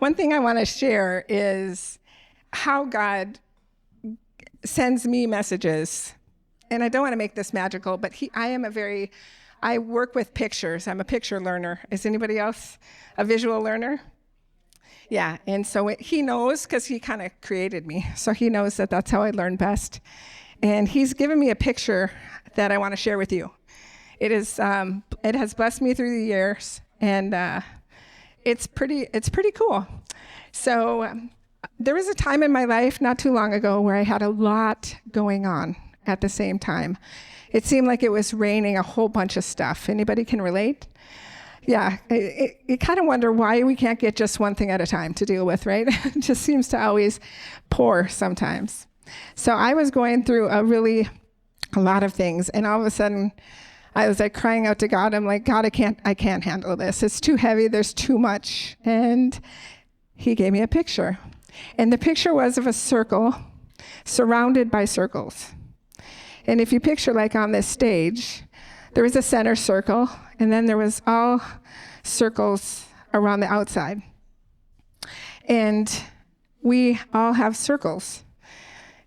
One thing I want to share is how God sends me messages. And I don't want to make this magical, but I work with pictures. I'm a picture learner. Is anybody else a visual learner? Yeah, and so he knows, because he kind of created me, so he knows that that's how I learn best. And he's given me a picture that I want to share with you. It has blessed me through the years, and it's pretty cool. So there was a time in my life not too long ago where I had a lot going on at the same time. It seemed like it was raining a whole bunch of stuff. Anybody can relate? Yeah, you kind of wonder why we can't get just one thing at a time to deal with, right? It just seems to always pour sometimes. So I was going through a lot of things, and all of a sudden, I was like crying out to God. I'm like, God, I can't handle this. It's too heavy. There's too much. And he gave me a picture. And the picture was of a circle surrounded by circles. And if you picture like on this stage, there was a center circle, and then there was all circles around the outside. And we all have circles.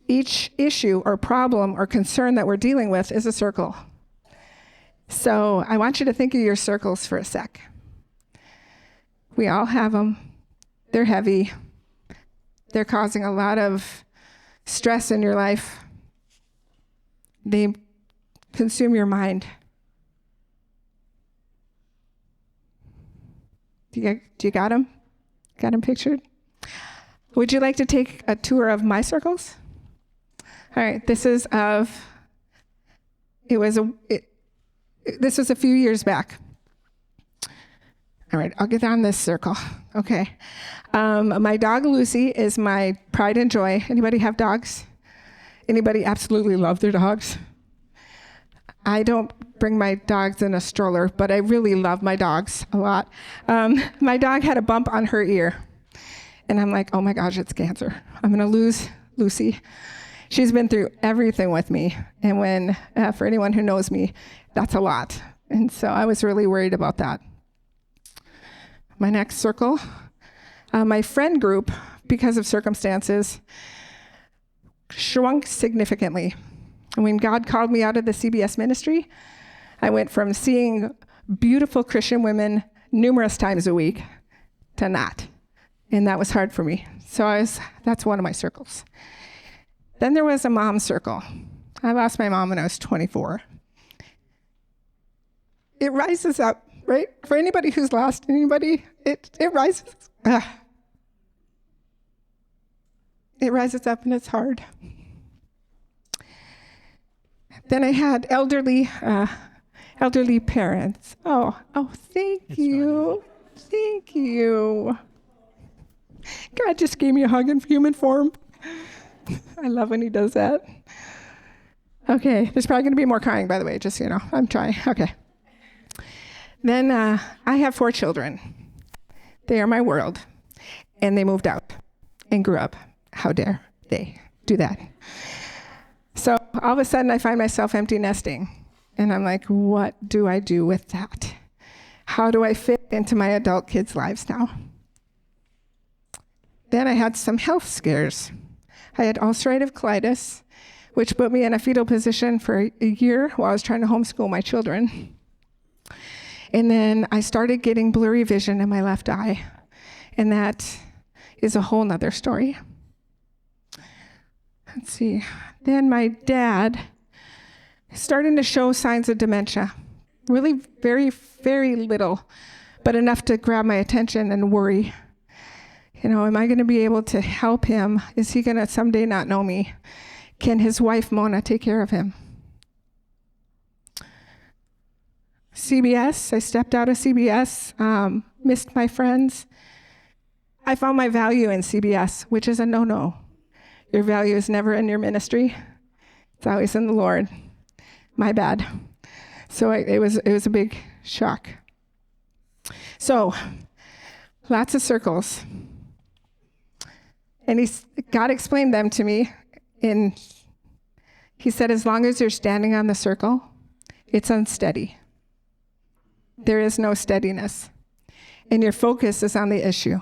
Each issue or problem or concern that we're dealing with is a circle. So I want you to think of your circles for a sec. We all have them. They're heavy. They're causing a lot of stress in your life. They consume your mind. Do you got them? Got them pictured? Would you like to take a tour of my circles? All right, this was a few years back. All right, I'll get on this circle. Okay. My dog Lucy is my pride and joy. Anybody have dogs? Anybody absolutely love their dogs? I don't bring my dogs in a stroller, but I really love my dogs a lot. My dog had a bump on her ear, and I'm like, oh my gosh, it's cancer. I'm gonna lose Lucy. She's been through everything with me, and for anyone who knows me, that's a lot. And so I was really worried about that. My next circle, my friend group, because of circumstances, shrunk significantly. And when God called me out of the CBS ministry, I went from seeing beautiful Christian women numerous times a week to not. And that was hard for me. So that's one of my circles. Then there was a mom circle. I lost my mom when I was 24. It rises up, right? For anybody who's lost anybody, it rises. It rises up and it's hard. Then I had elderly parents. Oh, thank you. Thank you. God just gave me a hug in human form. I love when he does that. Okay, there's probably going to be more crying, by the way, just so you know. I'm trying. Okay. Then I have 4 children. They are my world. And they moved out and grew up. How dare they do that? So all of a sudden, I find myself empty nesting. And I'm like, what do I do with that? How do I fit into my adult kids' lives now? Then I had some health scares. I had ulcerative colitis, which put me in a fetal position for a year while I was trying to homeschool my children. And then I started getting blurry vision in my left eye. And that is a whole nother story. Let's see. Then my dad starting to show signs of dementia. Really very, very little, but enough to grab my attention and worry. You know, am I going to be able to help him? Is he going to someday not know me? Can his wife, Mona, take care of him? CBS, I stepped out of CBS, missed my friends. I found my value in CBS, which is a no-no. Your value is never in your ministry. It's always in the Lord. My bad. So it was a big shock. So, lots of circles. And God explained them to me he said, as long as you're standing on the circle, it's unsteady. There is no steadiness. And your focus is on the issue.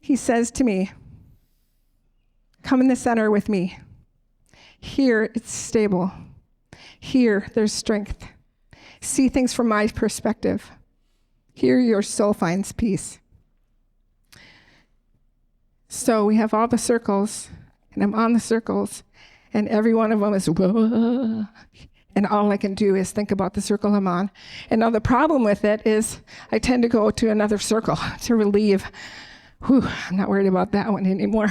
he says to me, come in the center with me. Here, it's stable. Here, there's strength. See things from my perspective. Here, your soul finds peace. So we have all the circles, and I'm on the circles, and every one of them is, whoa, and all I can do is think about the circle I'm on. And now the problem with it is I tend to go to another circle to relieve. Whew, I'm not worried about that one anymore.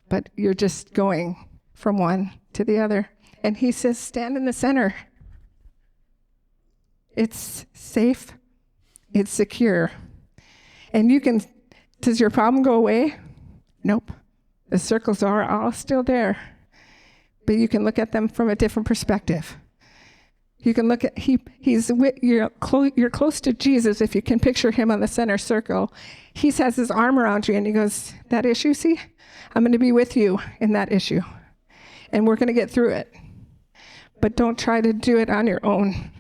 But you're just going from one to the other. And he says, stand in the center. It's safe. It's secure. And you can, does your problem go away? Nope. The circles are all still there. But you can look at them from a different perspective. You can look at, you're close to Jesus if you can picture him on the center circle. He has his arm around you and he goes, that issue, see? I'm going to be with you in that issue. And we're going to get through it. But don't try to do it on your own,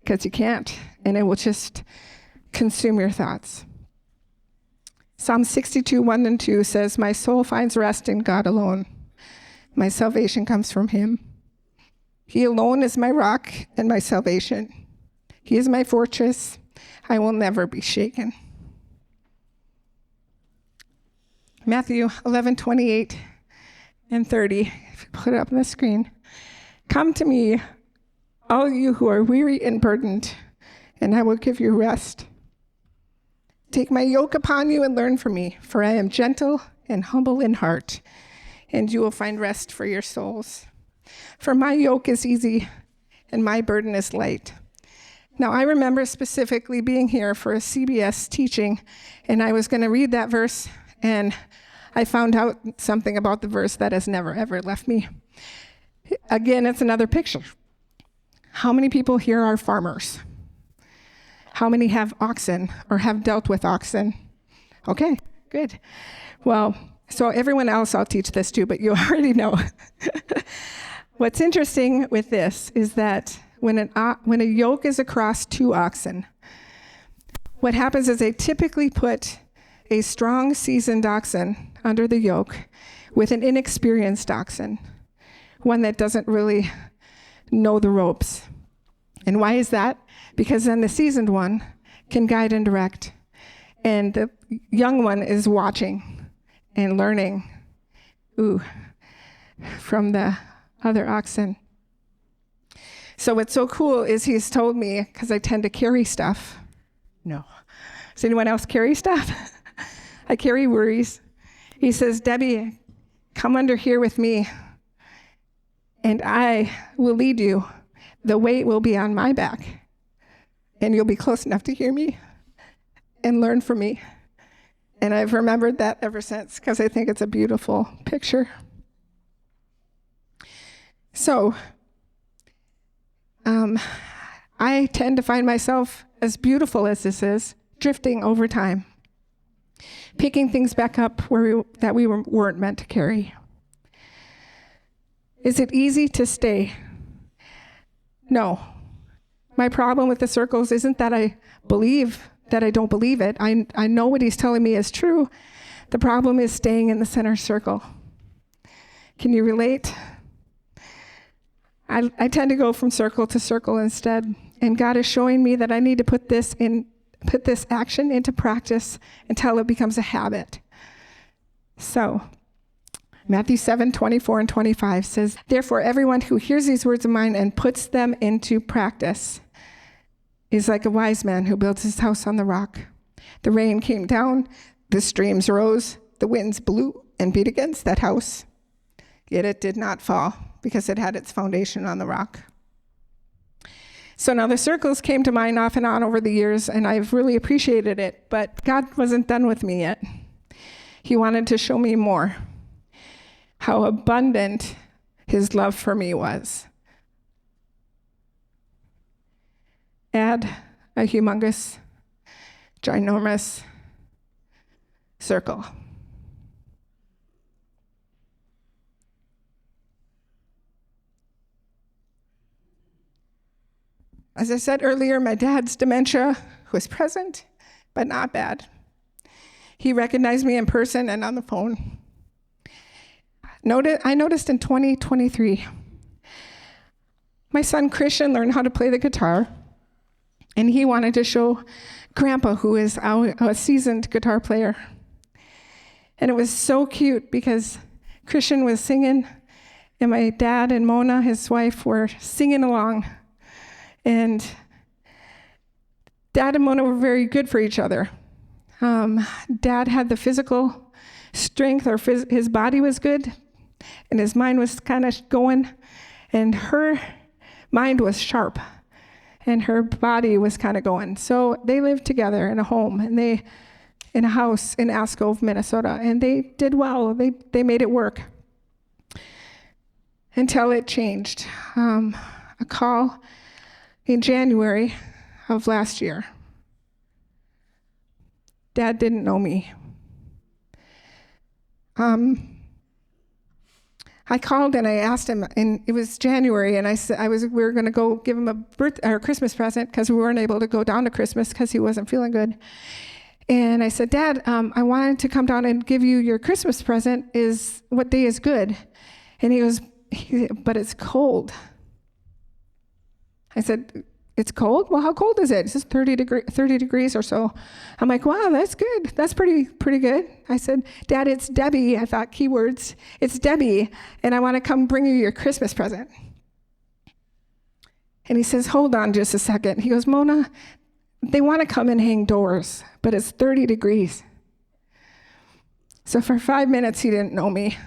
because you can't, and it will just consume your thoughts. Psalm 62, 1 and 2 says, my soul finds rest in God alone. My salvation comes from him. He alone is my rock and my salvation. He is my fortress. I will never be shaken. Matthew 11, 28 and 30. If you put it up on the screen. Come to me, all you who are weary and burdened, and I will give you rest. Take my yoke upon you and learn from me, for I am gentle and humble in heart, and you will find rest for your souls. For my yoke is easy and my burden is light. Now, I remember specifically being here for a CBS teaching, and I was going to read that verse, and I found out something about the verse that has never, ever left me. Again, it's another picture. How many people here are farmers? How many have oxen or have dealt with oxen? Okay, good. Well, so everyone else I'll teach this to, but you already know. What's interesting with this is that when a yoke is across two oxen, what happens is they typically put a strong, seasoned oxen under the yoke with an inexperienced oxen, one that doesn't really know the ropes. And why is that? Because then the seasoned one can guide and direct, and the young one is watching and learning, from the other oxen. So what's so cool is he's told me, because I tend to carry stuff. No. Does anyone else carry stuff? I carry worries. He says, Debbie, come under here with me, and I will lead you. The weight will be on my back, and you'll be close enough to hear me and learn from me. And I've remembered that ever since, because I think it's a beautiful picture. So, I tend to find myself, as beautiful as this is, drifting over time, picking things back up that we weren't meant to carry. Is it easy to stay? No. My problem with the circles isn't that I believe that I don't believe it. I know what he's telling me is true. The problem is staying in the center circle. Can you relate? I tend to go from circle to circle instead, and God is showing me that I need to put this action into practice until it becomes a habit. So, Matthew 7, 24 and 25 says, therefore, everyone who hears these words of mine and puts them into practice is like a wise man who builds his house on the rock. The rain came down, the streams rose, the winds blew and beat against that house. Yet it did not fall, because it had its foundation on the rock. So now the circles came to mind off and on over the years, and I've really appreciated it, but God wasn't done with me yet. He wanted to show me more, how abundant his love for me was. Add a humongous, ginormous circle. As I said earlier, my dad's dementia was present, but not bad. He recognized me in person and on the phone. I noticed in 2023, my son Christian learned how to play the guitar, and he wanted to show Grandpa, who is a seasoned guitar player. And it was so cute because Christian was singing, and my dad and Mona, his wife, were singing along. And Dad and Mona were very good for each other. Dad had the physical strength, or his body was good, and his mind was kind of going, and her mind was sharp, and her body was kind of going. So they lived together in a home, and in a house in Ascove, Minnesota, and they did well. They made it work until it changed. A call in January of last year. Dad didn't know me. I called and I asked him, and it was January, and I said we were going to go give him a Christmas present because we weren't able to go down to Christmas because he wasn't feeling good. And I said, Dad, I wanted to come down and give you your Christmas present. What day is good? And he goes, but it's cold. I said, it's cold? Well, how cold is it? It's just 30 degrees or so. I'm like, wow, that's good. That's pretty good. I said, Dad, it's Debbie. I thought keywords. It's Debbie, and I want to come bring you your Christmas present. And he says, hold on just a second. He goes, Mona, they want to come and hang doors, but it's 30 degrees. So for 5 minutes, he didn't know me,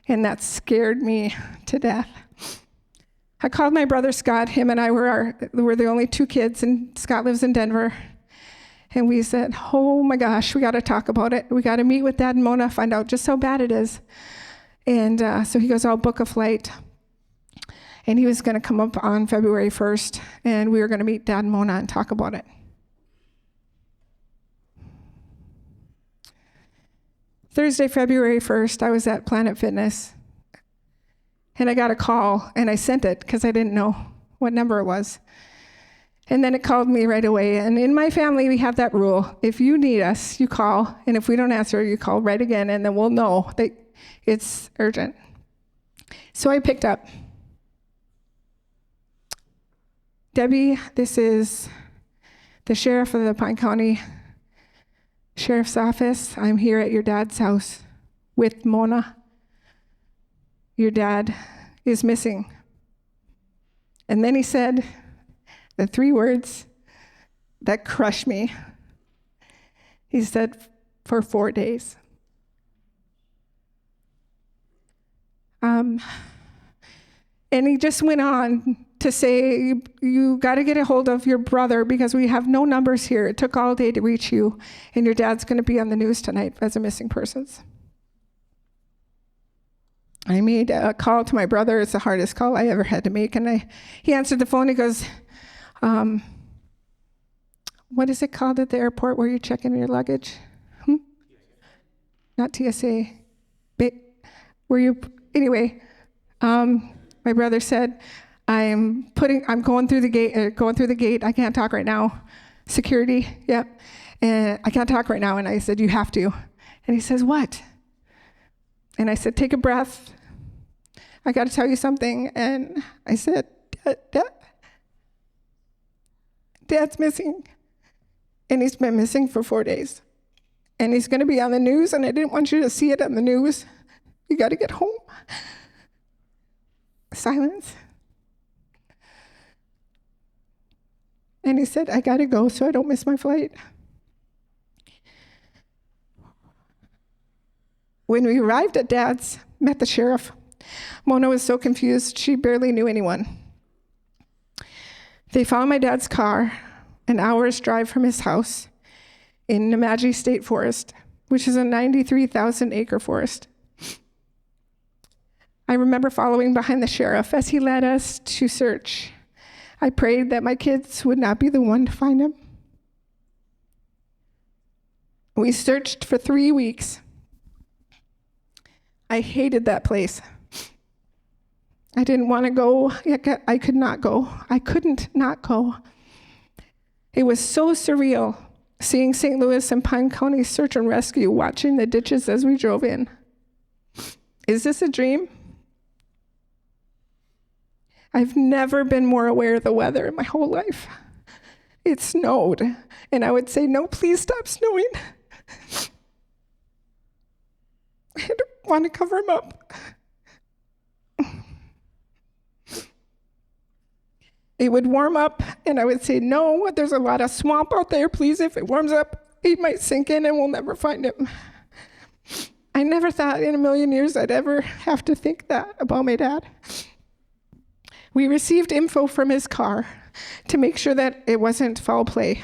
and that scared me to death. I called my brother Scott. Him and I were the only two kids, and Scott lives in Denver. And we said, oh my gosh, we got to talk about it. We got to meet with Dad and Mona, find out just how bad it is. And so he goes, I'll book a flight. And he was going to come up on February 1st, and we were going to meet Dad and Mona and talk about it. Thursday, February 1st, I was at Planet Fitness. And I got a call, and I sent it because I didn't know what number it was. And then it called me right away. And in my family, we have that rule. If you need us, you call. And if we don't answer, you call right again, and then we'll know that it's urgent. So I picked up. Debbie, this is the sheriff of the Pine County Sheriff's Office. I'm here at your dad's house with Mona. Your dad is missing. And then he said the 3 words that crushed me. He said, for 4 days. And he just went on to say, you got to get a hold of your brother because we have no numbers here. It took all day to reach you, and your dad's going to be on the news tonight as a missing persons. I made a call to my brother. It's the hardest call I ever had to make. And he answered the phone. He goes, what is it called at the airport where you check in your luggage? Not TSA. Anyway, my brother said, I'm going through the gate. I can't talk right now. Security, yep. And I can't talk right now. And I said, you have to. And he says, what? And I said, take a breath. I got to tell you something. And I said, Dad's missing. And he's been missing for 4 days. And he's going to be on the news, and I didn't want you to see it on the news. You got to get home. Silence. And he said, I got to go so I don't miss my flight. When we arrived at Dad's, met the sheriff, Mona was so confused, she barely knew anyone. They found my dad's car an hour's drive from his house in Imagery State Forest, which is a 93,000 acre forest. I remember following behind the sheriff as he led us to search. I prayed that my kids would not be the one to find him. We searched for 3 weeks. I hated that place. I didn't want to go. I could not go. I couldn't not go. It was so surreal. seeing St. Louis and Pine County search and rescue, watching the ditches as we drove in. Is this a dream? I've never been more aware of the weather in my whole life. It snowed, and I would say, no, please stop snowing. I didn't want to cover him up. It would warm up, and I would say, no, there's a lot of swamp out there. Please, if it warms up, he might sink in and we'll never find him. I never thought in a million years I'd ever have to think that about my dad. We received info from his car to make sure that it wasn't foul play.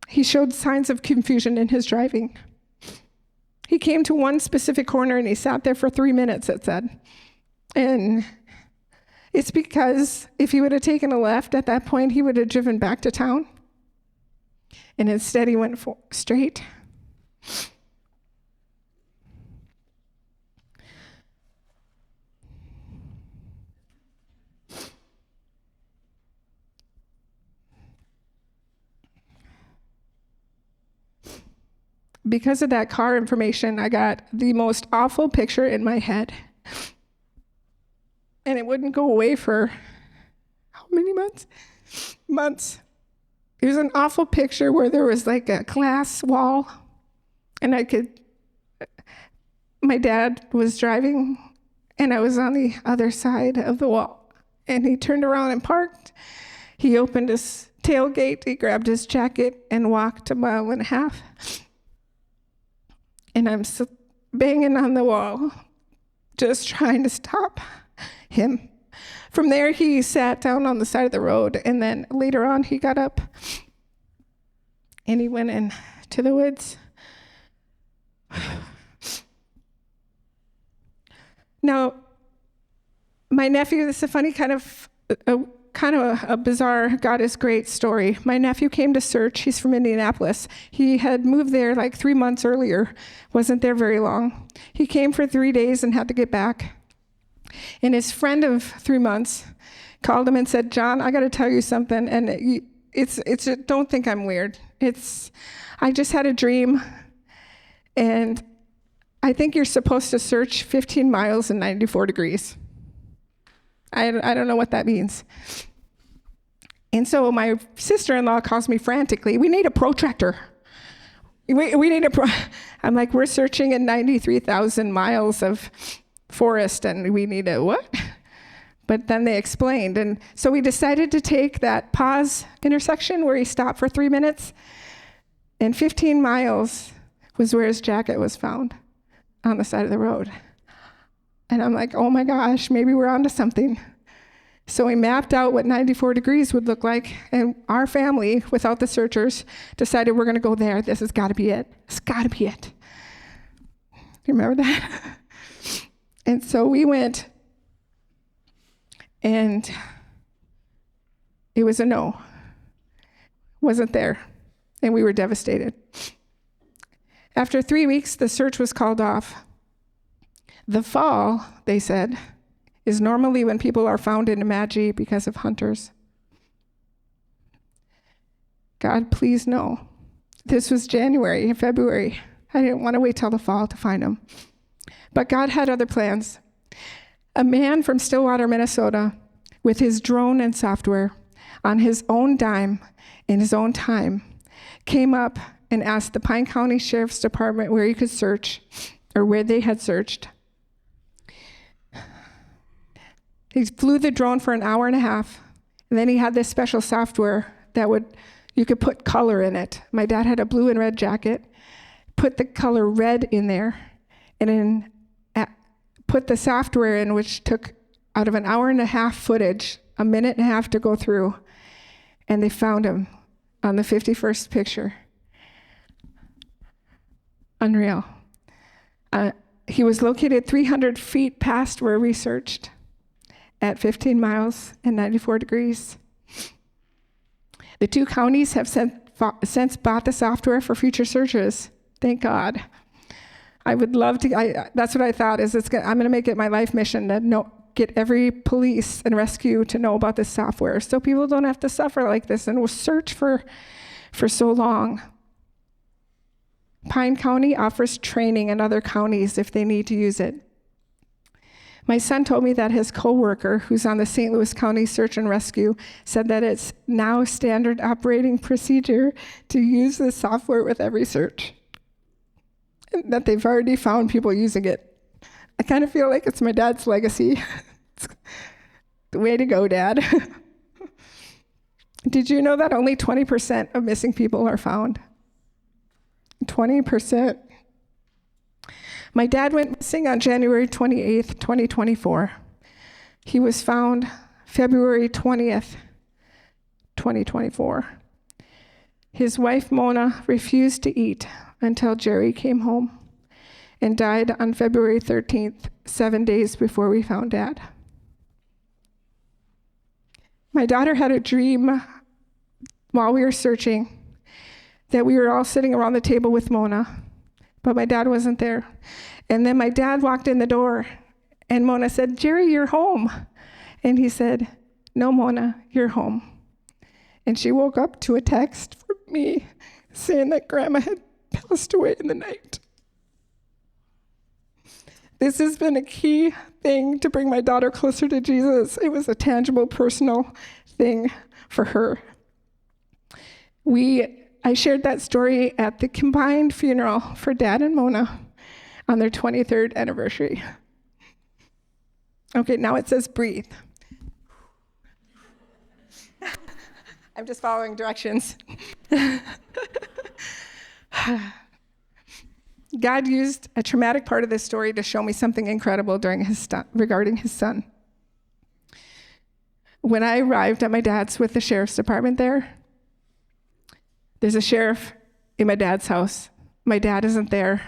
He showed signs of confusion in his driving. He came to one specific corner and he sat there for 3 minutes, it said. And it's because if he would have taken a left at that point, he would have driven back to town. And instead he went straight. Because of that car information, I got the most awful picture in my head. And it wouldn't go away for how many months? Months. It was an awful picture where there was like a glass wall, and my dad was driving, and I was on the other side of the wall. And he turned around and parked. He opened his tailgate, he grabbed his jacket, and walked 1.5 miles. And I'm banging on the wall, just trying to stop him. From there, he sat down on the side of the road, and then later on, he got up, and he went into the woods. Now, my nephew, this is a funny kind of a bizarre God is great story. My nephew came to search. He's from Indianapolis. He had moved there like 3 months earlier, wasn't there very long. He came for 3 days and had to get back. And his friend of 3 months called him and said, John, I got to tell you something. And don't think I'm weird. I just had a dream, and I think you're supposed to search 15 miles in 94 degrees. I don't know what that means. And so my sister-in-law calls me frantically, we need a protractor. We need I'm like, we're searching in 93,000 miles of forest, and we need a what? But then they explained. And so we decided to take that pause intersection where he stopped for 3 minutes, and 15 miles was where his jacket was found on the side of the road. And I'm like, oh my gosh, maybe we're onto something. So we mapped out what 94 degrees would look like, and our family, without the searchers, decided we're going to go there. This has got to be it. It's got to be it. You remember that? And so we went, and it was a no. Wasn't there. And we were devastated. After 3 weeks, the search was called off. The fall, they said, is normally when people are found in imagery because of hunters. God, please no. This was January and February. I didn't want to wait till the fall to find him. But God had other plans. A man from Stillwater, Minnesota, with his drone and software, on his own dime, in his own time, came up and asked the Pine County Sheriff's Department where he could search, or where they had searched. He flew the drone for 1.5 hours, and then he had this special software that you could put color in it. My dad had a blue and red jacket, put the color red in there, and then put the software in, which took out of 1.5 hours footage, 1.5 minutes to go through, and they found him on the 51st picture. Unreal. He was located 300 feet past where we searched, at 15 miles and 94 degrees. The 2 counties have since bought the software for future searches. Thank God. I would love to, that's what I thought, I'm going to make it my life mission to get every police and rescue to know about this software so people don't have to suffer like this, and we'll search for for so long. Pine County offers training in other counties if they need to use it. My son told me that his coworker, who's on the St. Louis County Search and Rescue, said that it's now standard operating procedure to use this software with every search, and that they've already found people using it. I kind of feel like it's my dad's legacy. Way to go, Dad. Did you know that only 20% of missing people are found? 20%. My dad went missing on January 28th, 2024. He was found February 20th, 2024. His wife, Mona, refused to eat until Jerry came home and died on February 13th, 7 days before we found Dad. My daughter had a dream while we were searching that we were all sitting around the table with Mona, but my dad wasn't there. And then my dad walked in the door, and Mona said, "Jerry, you're home." And he said, "No, Mona, you're home." And she woke up to a text from me saying that Grandma had passed away in the night. This has been a key thing to bring my daughter closer to Jesus. It was a tangible, personal thing for her. I shared that story at the combined funeral for Dad and Mona on their 23rd anniversary. Okay, now it says breathe. I'm just following directions. God used a traumatic part of this story to show me something incredible regarding his son. When I arrived at my dad's with the sheriff's department there's a sheriff in my dad's house. My dad isn't there.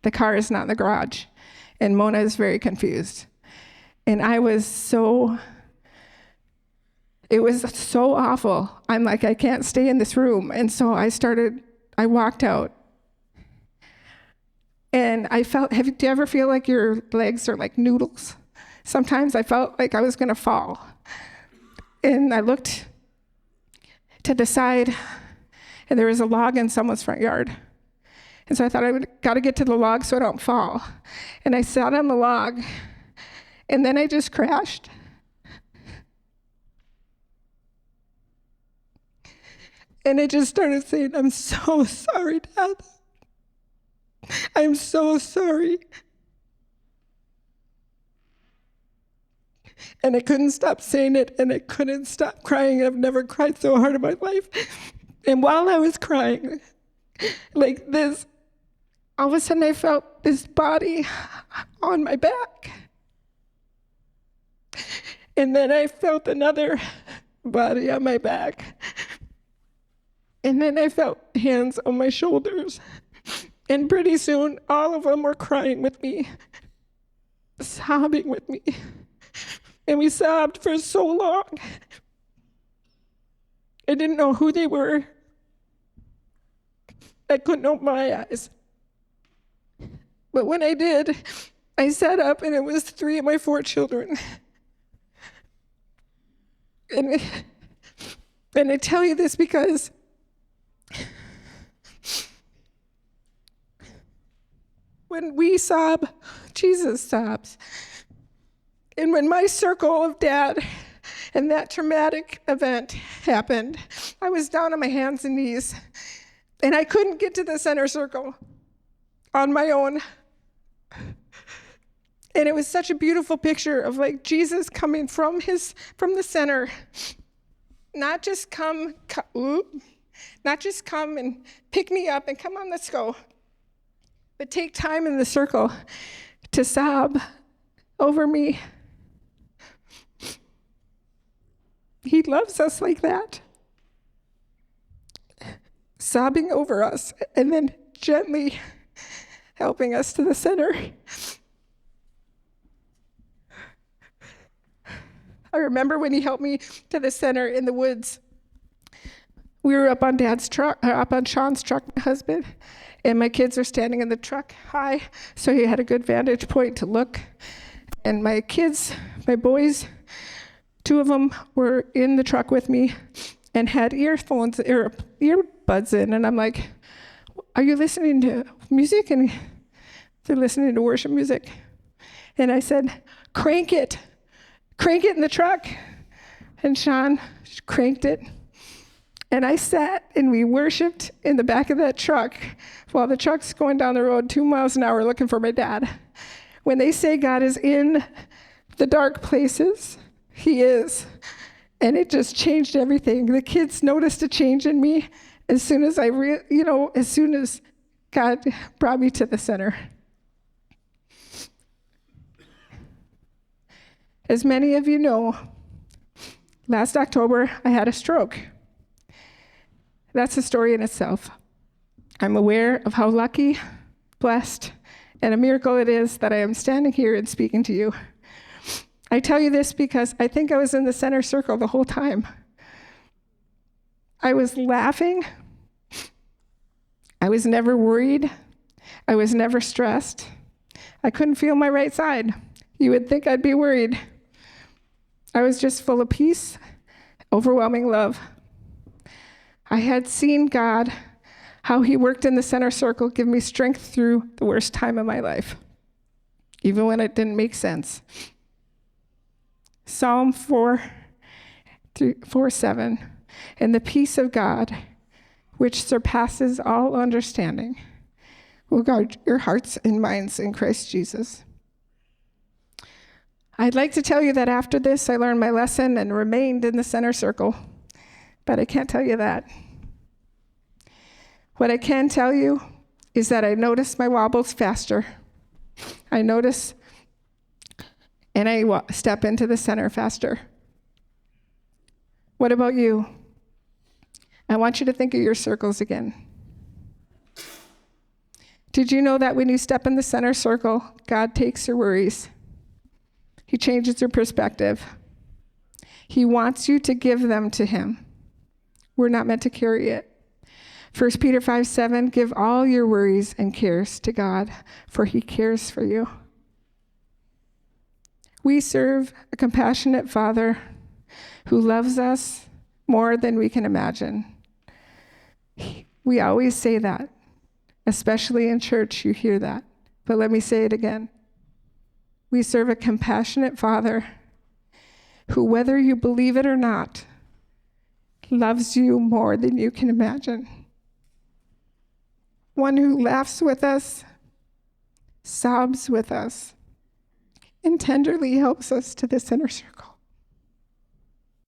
The car is not in the garage. And Mona is very confused. And it was so awful. I'm like, I can't stay in this room. And so I walked out. And I felt, do you ever feel like your legs are like noodles? Sometimes I felt like I was gonna fall. And I looked to the side, and there was a log in someone's front yard. And so I thought got to get to the log so I don't fall. And I sat on the log, and then I just crashed. And I just started saying, "I'm so sorry, Dad. I'm so sorry." And I couldn't stop saying it, and I couldn't stop crying. I've never cried so hard in my life. And while I was crying, like this, all of a sudden I felt this body on my back. And then I felt another body on my back. And then I felt hands on my shoulders. And pretty soon, all of them were crying with me, sobbing with me. And we sobbed for so long. I didn't know who they were. I couldn't open my eyes. But when I did, I sat up, and it was 3 of my 4 children. And I tell you this because when we sob, Jesus sobs. And when my circle of Dad and that traumatic event happened, I was down on my hands and knees, and I couldn't get to the center circle on my own. And it was such a beautiful picture of like Jesus coming from the center, not just come and pick me up and come on, let's go, but take time in the circle to sob over me. He loves us like that, sobbing over us and then gently helping us to the center. I remember when he helped me to the center in the woods. We were up on Dad's truck, up on Sean's truck, my husband, and my kids were standing in the truck high, so he had a good vantage point to look. And my kids, my boys, 2 of them were in the truck with me, and had earbuds in, and I'm like, are you listening to music? And they're listening to worship music. And I said, crank it in the truck. And Sean cranked it. And I sat and we worshiped in the back of that truck while the truck's going down the road 2 miles an hour looking for my dad. When they say God is in the dark places, he is. And it just changed everything. The kids noticed a change in me as soon as as soon as God brought me to the center. As many of you know, last October, I had a stroke. That's a story in itself. I'm aware of how lucky, blessed, and a miracle it is that I am standing here and speaking to you. I tell you this because I think I was in the center circle the whole time. I was laughing. I was never worried. I was never stressed. I couldn't feel my right side. You would think I'd be worried. I was just full of peace, overwhelming love. I had seen God, how he worked in the center circle, give me strength through the worst time of my life, even when it didn't make sense. Psalm 4:7, and the peace of God, which surpasses all understanding, will guard your hearts and minds in Christ Jesus. I'd like to tell you that after this, I learned my lesson and remained in the center circle, but I can't tell you that. What I can tell you is that I notice my wobbles faster. I notice and I step into the center faster. What about you? I want you to think of your circles again. Did you know that when you step in the center circle, God takes your worries? He changes your perspective. He wants you to give them to him. We're not meant to carry it. 1 Peter 5:7, give all your worries and cares to God, for he cares for you. We serve a compassionate Father who loves us more than we can imagine. We always say that, especially in church, you hear that. But let me say it again. We serve a compassionate Father who, whether you believe it or not, loves you more than you can imagine. One who laughs with us, sobs with us, and tenderly helps us to the center circle.